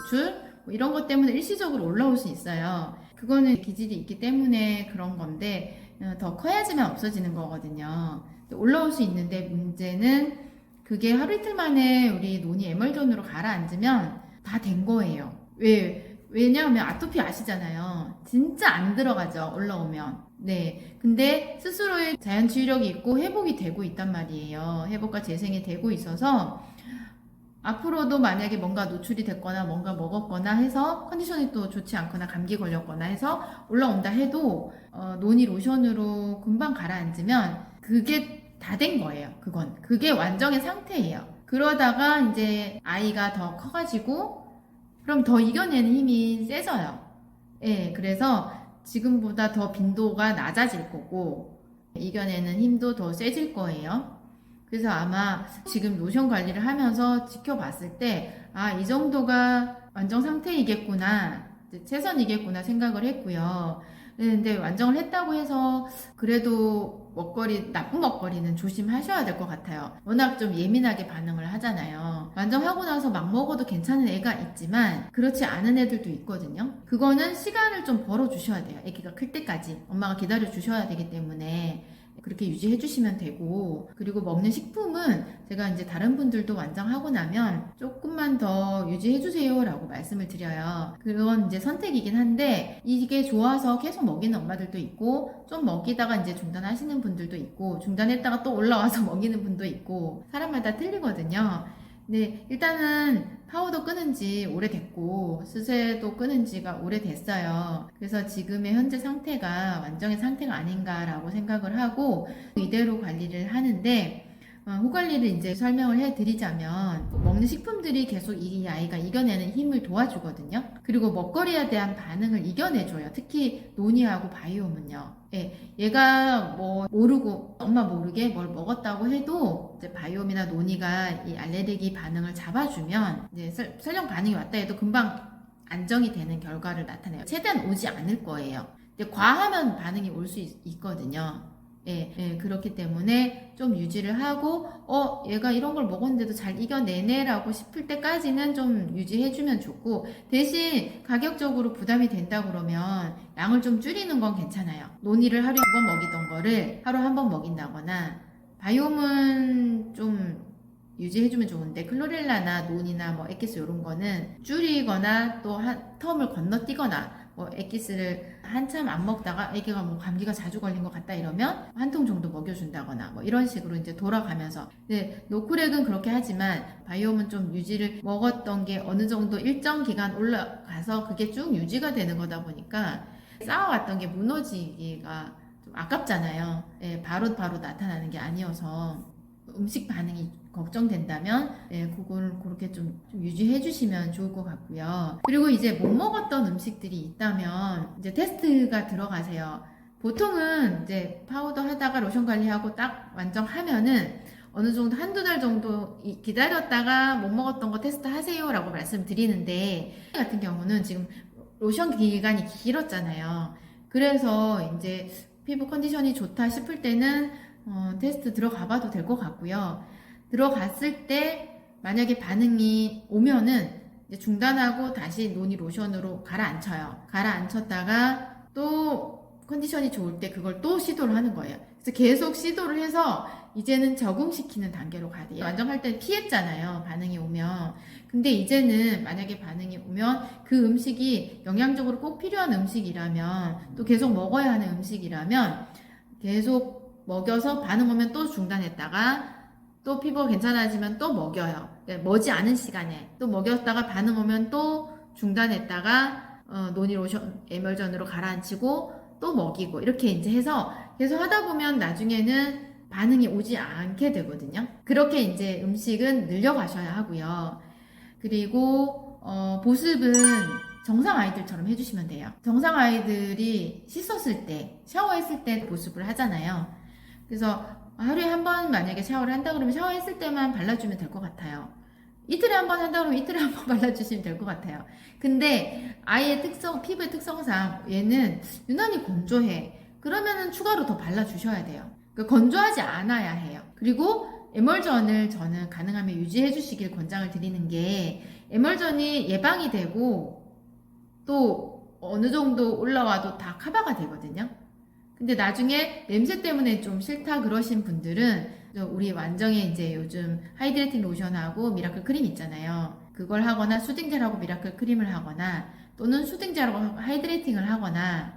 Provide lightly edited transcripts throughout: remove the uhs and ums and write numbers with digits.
노출 뭐 이런 것 때문에 일시적으로 올라올 수 있어요. 그거는 기질이 있기 때문에 그런 건데 더 커야지만 없어지는 거거든요. 올라올 수 있는데 문제는 그게 하루 이틀 만에 우리 눈이 에멀전으로 가라앉으면 다 된 거예요. 왜냐하면 아토피 아시잖아요. 진짜 안 들어가죠, 올라오면. 네. 근데 스스로의 자연 치유력이 있고 회복이 되고 있단 말이에요. 회복과 재생이 되고 있어서 앞으로도 만약에 뭔가 노출이 됐거나 뭔가 먹었거나 해서 컨디션이 또 좋지 않거나 감기 걸렸거나 해서 올라온다 해도 노니 로션으로 금방 가라앉으면 그게 다 된 거예요. 그게 완전의 상태예요. 그러다가 이제 아이가 더 커가지고 그럼 더 이겨내는 힘이 세져요. 예, 그래서 지금보다 더 빈도가 낮아질 거고 이겨내는 힘도 더 세질 거예요. 그래서 아마 지금 로션 관리를 하면서 지켜봤을 때, 아, 이 정도가 완전 상태이겠구나, 최선이겠구나 생각을 했고요. 근데 완정을 했다고 해서 그래도 나쁜 먹거리는 조심하셔야 될 것 같아요. 워낙 좀 예민하게 반응을 하잖아요. 완정하고 나서 막 먹어도 괜찮은 애가 있지만 그렇지 않은 애들도 있거든요. 그거는 시간을 좀 벌어주셔야 돼요. 애기가 클 때까지 엄마가 기다려 주셔야 되기 때문에 그렇게 유지해 주시면 되고, 그리고 먹는 식품은 제가 이제 다른 분들도 완장하고 나면 조금만 더 유지해 주세요 라고 말씀을 드려요. 그건 이제 선택이긴 한데 이게 좋아서 계속 먹이는 엄마들도 있고 좀 먹이다가 이제 중단하시는 분들도 있고 중단했다가 또 올라와서 먹이는 분도 있고 사람마다 틀리거든요. 네, 일단은 파우더 끊은 지 오래됐고 수세도 끊은 지가 오래됐어요. 그래서 지금의 현재 상태가 완전의 상태가 아닌가라고 생각을 하고 이대로 관리를 하는데, 후 관리를 이제 설명을 해드리자면 먹는 식품들이 계속 이 아이가 이겨내는 힘을 도와주거든요. 그리고 먹거리에 대한 반응을 이겨내줘요. 특히 노니하고 바이옴은요. 예, 얘가 뭐 모르고 엄마 모르게 뭘 먹었다고 해도 이제 바이옴이나 노니가 이 알레르기 반응을 잡아주면 이제 설령 반응이 왔다 해도 금방 안정이 되는 결과를 나타내요. 최대한 오지 않을 거예요. 근데 과하면 반응이 올 수 있거든요. 예, 그렇기 때문에 좀 유지를 하고, 얘가 이런 걸 먹었는데도 잘 이겨내네 라고 싶을 때까지는 좀 유지해주면 좋고, 대신 가격적으로 부담이 된다 그러면 양을 좀 줄이는 건 괜찮아요. 노니를 하루에 2번 먹이던 거를 하루에 1번 먹인다거나, 바이옴은 좀 유지해주면 좋은데, 클로렐라나 노니나 뭐 엑기스 이런 거는 줄이거나 또 텀을 건너뛰거나, 뭐 엑기스를 한참 안 먹다가 애기가 뭐 감기가 자주 걸린 것 같다 이러면 한 통 정도 먹여준다거나 뭐 이런 식으로 이제 돌아가면서, 노크렉은 그렇게 하지만 바이옴은 좀 유지를 먹었던 게 어느 정도 일정 기간 올라가서 그게 쭉 유지가 되는 거다 보니까 쌓아왔던 게 무너지기가 좀 아깝잖아요. 바로 나타나는 게 아니어서 음식 반응이 걱정된다면 그걸 그렇게 좀 유지해 주시면 좋을 것 같고요. 그리고 이제 못 먹었던 음식들이 있다면 이제 테스트가 들어가세요. 보통은 이제 파우더 하다가 로션 관리하고 딱 완성하면은 어느 정도 한두 달 정도 기다렸다가 못 먹었던 거 테스트 하세요 라고 말씀드리는데, 같은 경우는 지금 로션 기간이 길었잖아요. 그래서 이제 피부 컨디션이 좋다 싶을 때는 테스트 들어가 봐도 될 것 같고요. 들어갔을 때 만약에 반응이 오면은 이제 중단하고 다시 노니 로션으로 가라앉혀요. 가라앉혔다가 또 컨디션이 좋을 때 그걸 또 시도를 하는 거예요. 그래서 계속 시도를 해서 이제는 적응시키는 단계로 가야 돼요. 완전할 때 피했잖아요, 반응이 오면. 근데 이제는 만약에 반응이 오면 그 음식이 영양적으로 꼭 필요한 음식이라면, 또 계속 먹어야 하는 음식이라면 계속 먹여서 반응 오면 또 중단했다가 또 피부가 괜찮아지면 또 먹여요. 머지 않은 시간에 또 먹였다가 반응 오면 또 중단했다가 노니 로션 에멀전으로 가라앉히고 또 먹이고, 이렇게 이제 해서 계속 하다 보면 나중에는 반응이 오지 않게 되거든요. 그렇게 이제 음식은 늘려가셔야 하고요. 그리고 보습은 정상 아이들처럼 해주시면 돼요. 정상 아이들이 씻었을 때, 샤워했을 때 보습을 하잖아요. 그래서 하루에 한 번 만약에 샤워를 한다 그러면 샤워했을 때만 발라주면 될 것 같아요. 이틀에 한 번 한다 그러면 이틀에 한 번 발라주시면 될 것 같아요. 근데 아이의 피부의 특성상 얘는 유난히 건조해. 그러면은 추가로 더 발라주셔야 돼요. 그러니까 건조하지 않아야 해요. 그리고 에멀전을 저는 가능하면 유지해 주시길 권장을 드리는 게 에멀전이 예방이 되고 또 어느 정도 올라와도 다 커버가 되거든요. 근데 나중에 냄새 때문에 좀 싫다 그러신 분들은 우리 완정의 이제 요즘 하이드레이팅 로션하고 미라클 크림 있잖아요. 그걸 하거나 수딩젤하고 미라클 크림을 하거나 또는 수딩젤하고 하이드레이팅을 하거나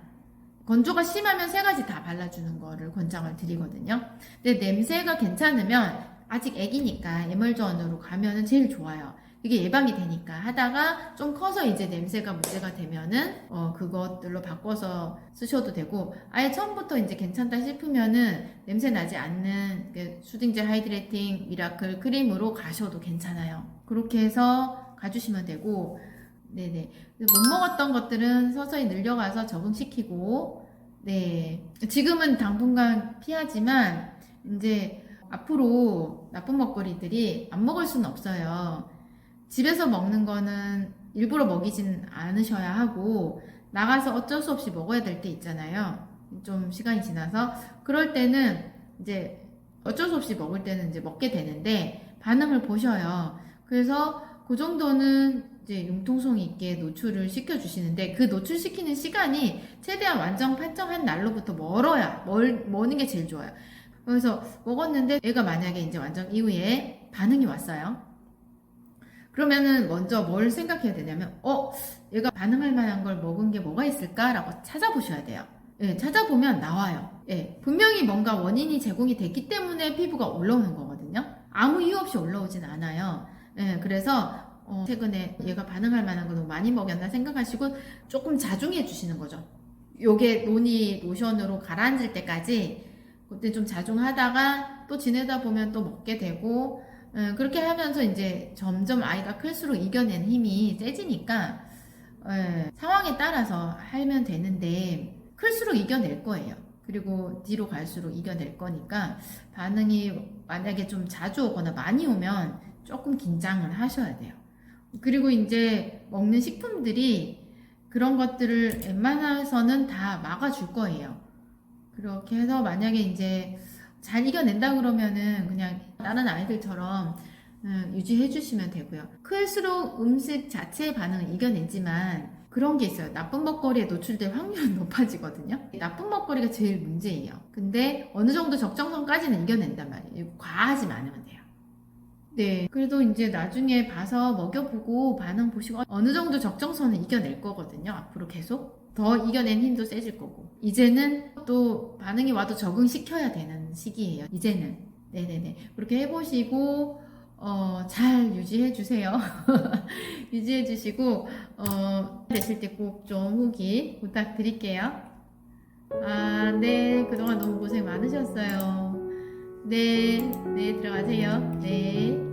건조가 심하면 세 가지 다 발라주는 거를 권장을 드리거든요. 근데 냄새가 괜찮으면 아직 애기니까 에멀전으로 가면은 제일 좋아요. 이게 예방이 되니까 하다가 좀 커서 이제 냄새가 문제가 되면은 그것들로 바꿔서 쓰셔도 되고 아예 처음부터 이제 괜찮다 싶으면은 냄새 나지 않는 수딩젤 하이드레이팅 미라클 크림으로 가셔도 괜찮아요. 그렇게 해서 가주시면 되고 네네. 못 먹었던 것들은 서서히 늘려가서 적응시키고 네. 지금은 당분간 피하지만 이제 앞으로 나쁜 먹거리들이 안 먹을 수는 없어요. 집에서 먹는 거는 일부러 먹이진 않으셔야 하고 나가서 어쩔 수 없이 먹어야 될 때 있잖아요. 좀 시간이 지나서 그럴 때는 이제 어쩔 수 없이 먹을 때는 이제 먹게 되는데 반응을 보셔요. 그래서 그 정도는 이제 융통성 있게 노출을 시켜주시는데 그 노출시키는 시간이 최대한 완전 판정한 날로부터 머는 게 제일 좋아요. 그래서 먹었는데 애가 만약에 이제 완전 이후에 반응이 왔어요. 그러면은 먼저 뭘 생각해야 되냐면 얘가 반응할 만한 걸 먹은 게 뭐가 있을까라고 찾아보셔야 돼요. 예, 찾아보면 나와요. 예, 분명히 뭔가 원인이 제공이 됐기 때문에 피부가 올라오는 거거든요. 아무 이유 없이 올라오진 않아요. 예, 그래서 최근에 얘가 반응할 만한 거 너무 많이 먹였나 생각하시고 조금 자중해 주시는 거죠. 요게 논이 로션으로 가라앉을 때까지 그때 좀 자중하다가 또 지내다 보면 또 먹게 되고 그렇게 하면서 이제 점점 아이가 클수록 이겨낸 힘이 세지니까 상황에 따라서 하면 되는데 클수록 이겨낼 거예요. 그리고 뒤로 갈수록 이겨낼 거니까 반응이 만약에 좀 자주 오거나 많이 오면 조금 긴장을 하셔야 돼요. 그리고 이제 먹는 식품들이 그런 것들을 웬만해서는 다 막아줄 거예요. 그렇게 해서 만약에 이제 잘 이겨낸다 그러면은 그냥 다른 아이들처럼 유지해 주시면 되고요. 클수록 음식 자체의 반응을 이겨내지만 그런 게 있어요. 나쁜 먹거리에 노출될 확률은 높아지거든요. 나쁜 먹거리가 제일 문제예요. 근데 어느 정도 적정선까지는 이겨낸단 말이에요. 과하지 않으면 돼요. 네. 그래도 이제 나중에 봐서 먹여보고 반응 보시고 어느 정도 적정선은 이겨낼 거거든요. 앞으로 계속. 더 이겨낸 힘도 세질 거고. 이제는 또 반응이 와도 적응시켜야 되는 시기예요. 이제는. 네네네. 그렇게 해보시고, 잘 유지해주세요. 유지해주시고, 되실 때 꼭 좀 후기 부탁드릴게요. 아, 네. 그동안 너무 고생 많으셨어요. 네. 네, 들어가세요. 네.